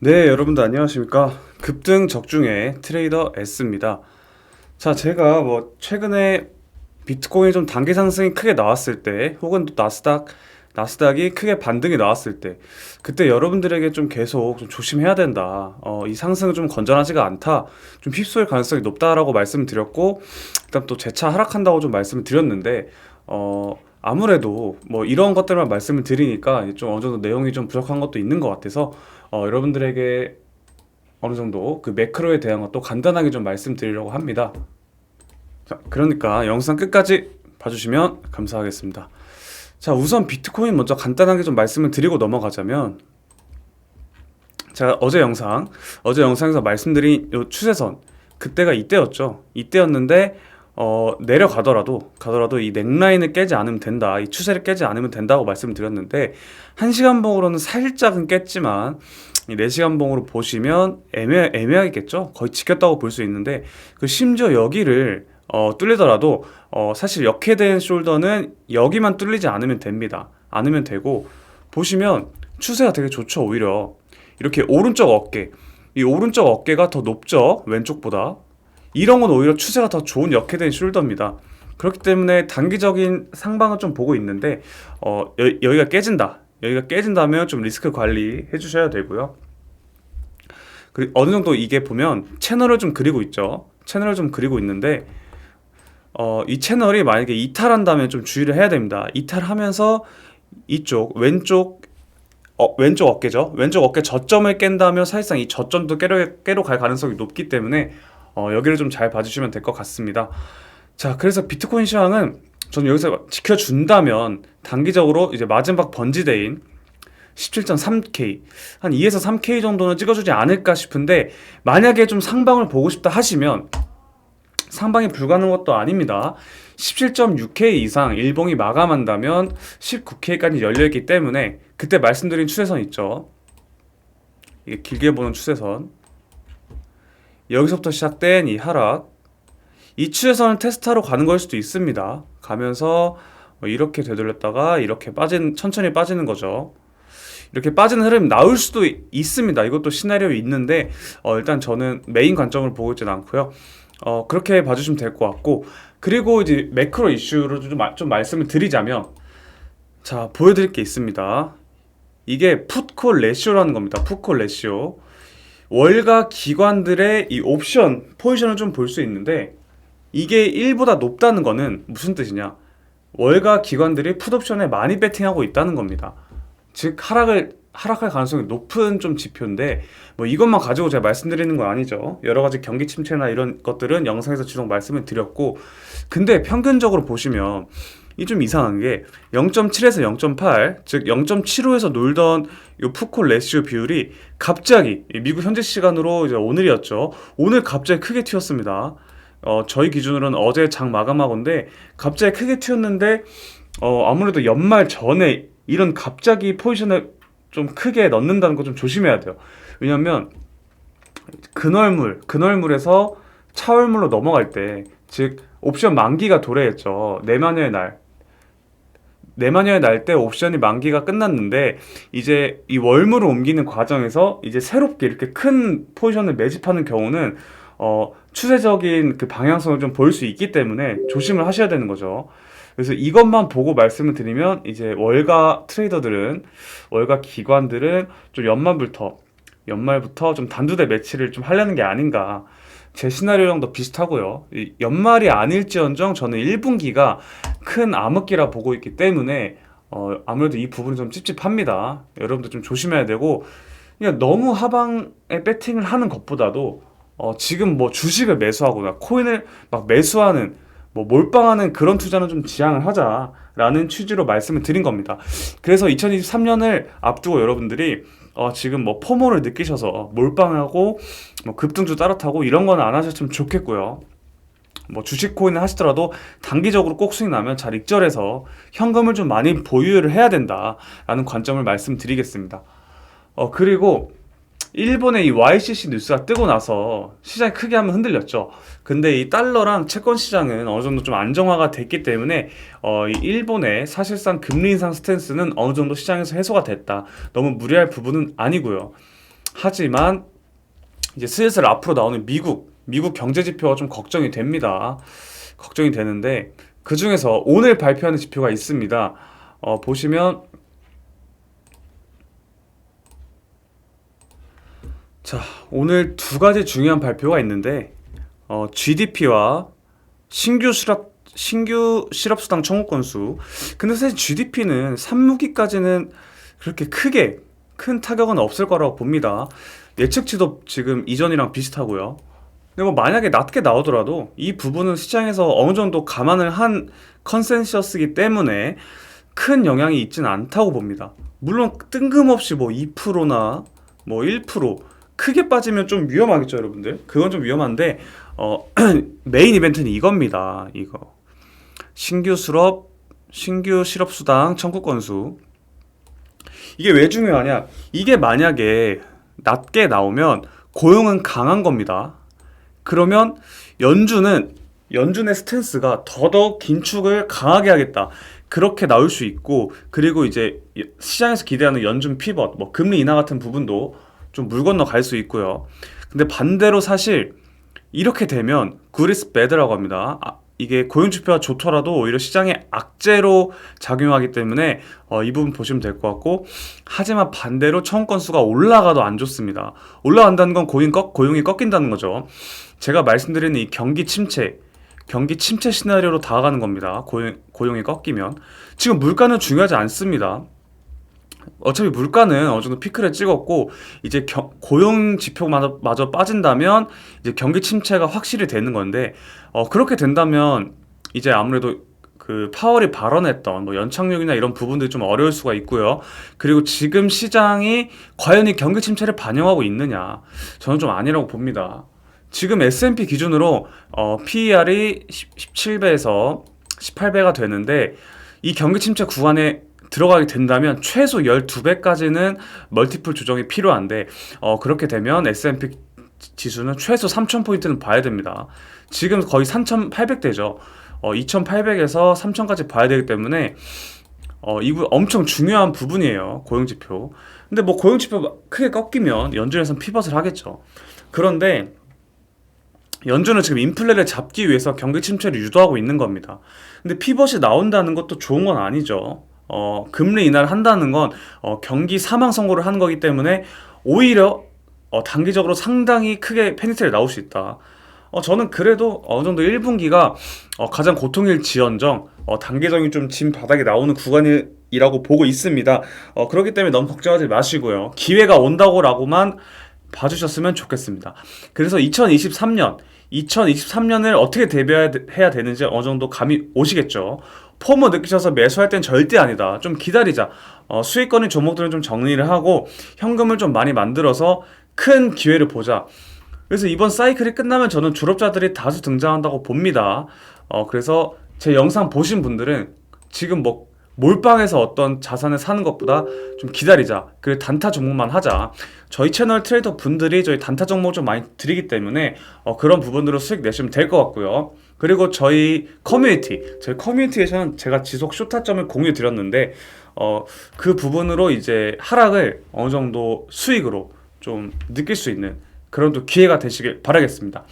네, 여러분들 안녕하십니까? 급등 적중의 트레이더 S입니다. 자, 제가 최근에 비트코인이 좀 단기 상승이 크게 나왔을 때, 혹은 또 나스닥이 크게 반등이 나왔을 때, 그때 여러분들에게 좀 계속 좀 조심해야 된다. 이 상승은 좀 건전하지가 않다. 좀 휩쓸 가능성이 높다라고 말씀을 드렸고, 그다음 또 재차 하락한다고 좀 말씀을 드렸는데, 아무래도 뭐 이런 것들만 말씀을 드리니까 좀 어느 정도 내용이 좀 부족한 것도 있는 것 같아서 여러분들에게 어느 정도 그 매크로에 대한 것도 간단하게 좀 말씀드리려고 합니다. 자, 그러니까 영상 끝까지 봐주시면 감사하겠습니다. 자, 우선 비트코인 먼저 간단하게 좀 말씀을 드리고 넘어가자면, 제가 어제 영상에서 말씀드린 요 추세선, 그때가 이때였죠. 이때였는데 가더라도 이 넥라인을 깨지 않으면 된다. 이 추세를 깨지 않으면 된다고 말씀을 드렸는데, 1시간 봉으로는 살짝은 깼지만 이 4시간 봉으로 보시면 애매하겠죠. 거의 지켰다고 볼 수 있는데, 그 심지어 여기를 뚫리더라도 사실 역회된 숄더는 여기만 뚫리지 않으면 됩니다. 않으면 되고, 보시면 추세가 되게 좋죠. 오히려 이렇게 이 오른쪽 어깨가 더 높죠, 왼쪽보다. 이런 건 오히려 추세가 더 좋은 역회된 숄더입니다. 그렇기 때문에 단기적인 상방은 좀 보고 있는데, 여기가 깨진다면 좀 리스크 관리해 주셔야 되고요. 그리고 어느 정도 이게 보면 채널을 좀 그리고 있죠. 채널을 좀 그리고 있는데, 이 채널이 만약에 이탈한다면 좀 주의를 해야 됩니다. 이탈하면서 이쪽 왼쪽 어깨죠. 왼쪽 어깨 저점을 깬다면 사실상 이 저점도 깨러 갈 가능성이 높기 때문에 여기를 좀 잘 봐주시면 될 것 같습니다. 자, 그래서 비트코인 시황은 저는 여기서 지켜준다면 단기적으로 이제 마지막 번지대인 17.3K, 한 2에서 3K 정도는 찍어주지 않을까 싶은데, 만약에 좀 상방을 보고 싶다 하시면 상방이 불가능한 것도 아닙니다. 17.6K 이상 일봉이 마감한다면 19K까지 열려있기 때문에, 그때 말씀드린 추세선 있죠. 이게 길게 보는 추세선, 여기서부터 시작된 이 하락, 이 추세선을 테스트하러 가는 걸 수도 있습니다. 가면서 이렇게 되돌렸다가 이렇게 천천히 빠지는 거죠. 이렇게 빠지는 흐름이 나올 수도 있습니다. 이것도 시나리오 있는데, 일단 저는 메인 관점을 보고 있지는 않고요. 그렇게 봐주시면 될 것 같고, 그리고 이제 매크로 이슈로 좀 말씀을 드리자면, 자, 보여드릴 게 있습니다. 이게 풋콜 레시오라는 겁니다. 풋콜 레시오. 월가 기관들의 이 옵션 포지션을 좀 볼 수 있는데, 이게 1보다 높다는 거는 무슨 뜻이냐? 월가 기관들이 풋옵션에 많이 베팅하고 있다는 겁니다. 즉 하락할 가능성이 높은 좀 지표인데, 뭐 이것만 가지고 제가 말씀드리는 건 아니죠. 여러 가지 경기 침체나 이런 것들은 영상에서 지속 말씀을 드렸고, 근데 평균적으로 보시면 이 좀 이상한 게 0.7에서 0.8, 즉 0.75에서 놀던 요 푸콜 레시오 비율이 갑자기 미국 현지 시간으로 이제 오늘이었죠. 오늘 갑자기 크게 튀었습니다. 저희 기준으로는 어제 장 마감하건데 갑자기 크게 튀었는데, 아무래도 연말 전에 이런 갑자기 포지션을 좀 크게 넣는다는 거 좀 조심해야 돼요. 왜냐면 근월물에서 차월물로 넘어갈 때, 즉 옵션 만기가 도래했죠. 내마녀의 날 때 옵션이 만기가 끝났는데, 이제 이 월물을 옮기는 과정에서 이제 새롭게 이렇게 큰 포지션을 매집하는 경우는 추세적인 그 방향성을 좀 보일 수 있기 때문에 조심을 하셔야 되는 거죠. 그래서 이것만 보고 말씀을 드리면, 이제 월가 기관들은 좀 연말부터 좀 단두대 매치를 좀 하려는 게 아닌가. 제 시나리오랑 더 비슷하고요. 연말이 아닐지언정 저는 1분기가 큰 암흑기라 보고 있기 때문에 아무래도 이 부분이 좀 찝찝합니다. 여러분들 좀 조심해야 되고, 그냥 너무 하방에 배팅을 하는 것보다도 지금 뭐 주식을 매수하거나 코인을 막 매수하는, 뭐 몰빵하는 그런 투자는 좀 지양을 하자라는 취지로 말씀을 드린 겁니다. 그래서 2023년을 앞두고 여러분들이 지금 뭐 포모를 느끼셔서 몰빵하고 뭐 급등주 따라타고 이런 건 안 하셨으면 좋겠고요. 뭐 주식 코인을 하시더라도 단기적으로 꼭 수익 나면 잘 익절해서 현금을 좀 많이 보유를 해야 된다라는 관점을 말씀드리겠습니다. 그리고 일본의 이 YCC 뉴스가 뜨고 나서 시장이 크게 한번 흔들렸죠. 근데 이 달러랑 채권 시장은 어느 정도 좀 안정화가 됐기 때문에 이 일본의 사실상 금리 인상 스탠스는 어느 정도 시장에서 해소가 됐다. 너무 무리할 부분은 아니고요. 하지만 이제 슬슬 앞으로 나오는 미국 경제 지표가 좀 걱정이 됩니다. 걱정이 되는데 그 중에서 오늘 발표하는 지표가 있습니다. 보시면 자, 오늘 두 가지 중요한 발표가 있는데 GDP와 신규 실업수당 청구 건수. 근데 사실 GDP는 3분기까지는 그렇게 크게 큰 타격은 없을 거라고 봅니다. 예측치도 지금 이전이랑 비슷하고요. 근데 뭐 만약에 낮게 나오더라도 이 부분은 시장에서 어느 정도 감안을 한 컨센서스이기 때문에 큰 영향이 있지는 않다고 봅니다. 물론 뜬금없이 뭐 2%나 뭐 1% 크게 빠지면 좀 위험하겠죠, 여러분들. 그건 좀 위험한데 메인 이벤트는 이겁니다. 이거 신규 실업수당 청구 건수. 이게 왜 중요하냐? 이게 만약에 낮게 나오면 고용은 강한 겁니다. 그러면 연준의 스탠스가 더더욱 긴축을 강하게 하겠다. 그렇게 나올 수 있고, 그리고 이제 시장에서 기대하는 연준 피벗, 뭐 금리 인하 같은 부분도 좀 물 건너 갈 수 있고요. 근데 반대로 사실 이렇게 되면 good is bad라고 합니다. 이게 고용 지표가 좋더라도 오히려 시장에 악재로 작용하기 때문에 이 부분 보시면 될 것 같고, 하지만 반대로 청구 건수가 올라가도 안 좋습니다. 올라간다는 건 고용이 꺾인다는 거죠. 제가 말씀드리는 이 경기 침체 시나리오로 다가가는 겁니다. 고용이 꺾이면. 지금 물가는 중요하지 않습니다. 어차피 물가는 어느 정도 피크를 찍었고, 이제 고용 지표마저 빠진다면 이제 경기 침체가 확실히 되는 건데, 그렇게 된다면 이제 아무래도 그 파월이 발언했던 뭐 연착륙이나 이런 부분들이 좀 어려울 수가 있고요. 그리고 지금 시장이 과연 이 경기 침체를 반영하고 있느냐? 저는 좀 아니라고 봅니다. 지금 S&P 기준으로 PER이 17배에서 18배가 되는데, 이 경기 침체 구간에 들어가게 된다면 최소 12배까지는 멀티플 조정이 필요한데, 그렇게 되면 S&P 지수는 최소 3,000포인트는 봐야 됩니다. 지금 거의 3,800대죠. 2,800에서 3,000까지 봐야 되기 때문에 이거 엄청 중요한 부분이에요. 고용지표. 근데 뭐 고용지표 크게 꺾이면 연준에서는 피벗을 하겠죠. 그런데 연준은 지금 인플레를 잡기 위해서 경기 침체를 유도하고 있는 겁니다. 근데 피벗이 나온다는 것도 좋은 건 아니죠. 금리 인하를 한다는 건 경기 사망 선고를 하는 거기 때문에 오히려 단기적으로 상당히 크게 페니트를 나올 수 있다. 저는 그래도 어느 정도 1분기가 가장 고통일지언정 단계적인 좀 진 바닥이 나오는 구간이라고 보고 있습니다. 그렇기 때문에 너무 걱정하지 마시고요. 기회가 온다고라고만 봐주셨으면 좋겠습니다. 그래서 2023년을 어떻게 대비해야 되는지 어느 정도 감이 오시겠죠. 포모 느끼셔서 매수할 땐 절대 아니다. 좀 기다리자. 수익권인 종목들은 좀 정리를 하고 현금을 좀 많이 만들어서 큰 기회를 보자. 그래서 이번 사이클이 끝나면 저는 졸업자들이 다수 등장한다고 봅니다. 그래서 제 영상 보신 분들은 지금 뭐 몰빵해서 어떤 자산을 사는 것보다 좀 기다리자. 그 단타 종목만 하자. 저희 채널 트레이더 분들이 저희 단타 종목을 좀 많이 드리기 때문에 그런 부분으로 수익 내시면 될 것 같고요. 그리고 저희 커뮤니티에서는 제가 지속 쇼타점을 공유 드렸는데 그 부분으로 이제 하락을 어느 정도 수익으로 좀 느낄 수 있는 그런 또 기회가 되시길 바라겠습니다.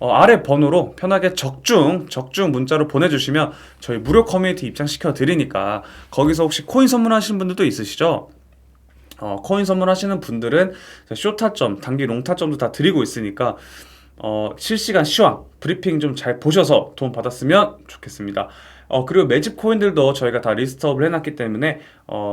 아래 번호로 편하게 적중 문자로 보내주시면 저희 무료 커뮤니티 입장시켜 드리니까 거기서 혹시 코인 선물하시는 분들도 있으시죠? 코인 선물하시는 분들은 쇼타점, 단기 롱타점도 다 드리고 있으니까 실시간 시황 브리핑 좀 잘 보셔서 도움 받았으면 좋겠습니다. 그리고 매집 코인들도 저희가 다 리스트업을 해놨기 때문에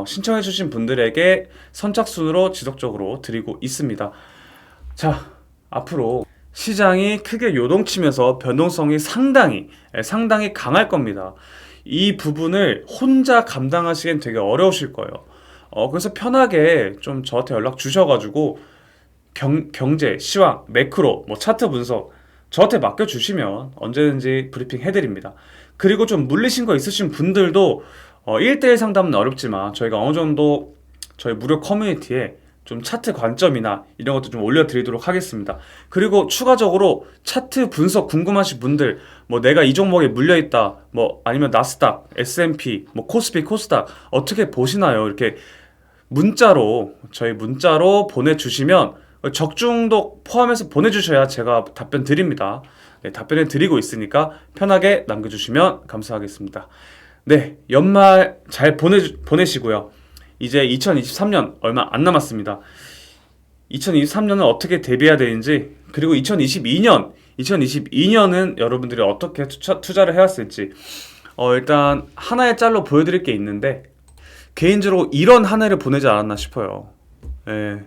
신청해주신 분들에게 선착순으로 지속적으로 드리고 있습니다. 자, 앞으로 시장이 크게 요동치면서 변동성이 상당히 강할 겁니다. 이 부분을 혼자 감당하시기엔 되게 어려우실 거예요. 그래서 편하게 좀 저한테 연락 주셔가지고 경제, 시황, 매크로, 뭐 차트 분석 저한테 맡겨주시면 언제든지 브리핑 해드립니다. 그리고 좀 물리신 거 있으신 분들도 1대1 상담은 어렵지만 저희가 어느 정도 저희 무료 커뮤니티에 좀 차트 관점이나 이런 것도 좀 올려드리도록 하겠습니다. 그리고 추가적으로 차트 분석 궁금하신 분들, 뭐 내가 이 종목에 물려있다, 뭐 아니면 나스닥, S&P, 뭐 코스피, 코스닥 어떻게 보시나요? 이렇게 저희 문자로 보내주시면 적중도 포함해서 보내주셔야 제가 답변 드립니다. 네, 답변을 드리고 있으니까 편하게 남겨주시면 감사하겠습니다. 네, 연말 잘 보내시고요. 이제 2023년 얼마 안 남았습니다. 2023년은 어떻게 대비해야 되는지, 그리고 2022년은 여러분들이 어떻게 투자를 해왔을지, 일단 하나의 짤로 보여드릴 게 있는데, 개인적으로 이런 한 해를 보내지 않았나 싶어요. 예.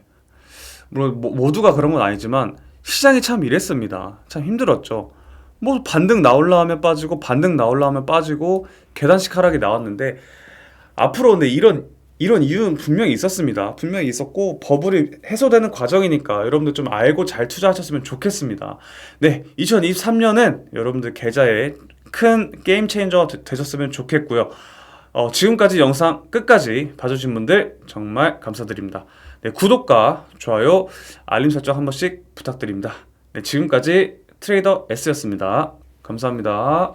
물론 모두가 그런 건 아니지만 시장이 참 이랬습니다. 참 힘들었죠. 뭐 반등 나올라 하면 빠지고 반등 나올라 하면 빠지고 계단식 하락이 나왔는데, 앞으로 근데 이런 이유는 분명히 있었습니다. 분명히 있었고 버블이 해소되는 과정이니까 여러분들 좀 알고 잘 투자하셨으면 좋겠습니다. 네, 2023년은 여러분들 계좌에 큰 게임 체인저가 되셨으면 좋겠고요. 지금까지 영상 끝까지 봐주신 분들 정말 감사드립니다. 네, 구독과 좋아요, 알림 설정 한 번씩 부탁드립니다. 네, 지금까지 트레이더 S였습니다. 감사합니다.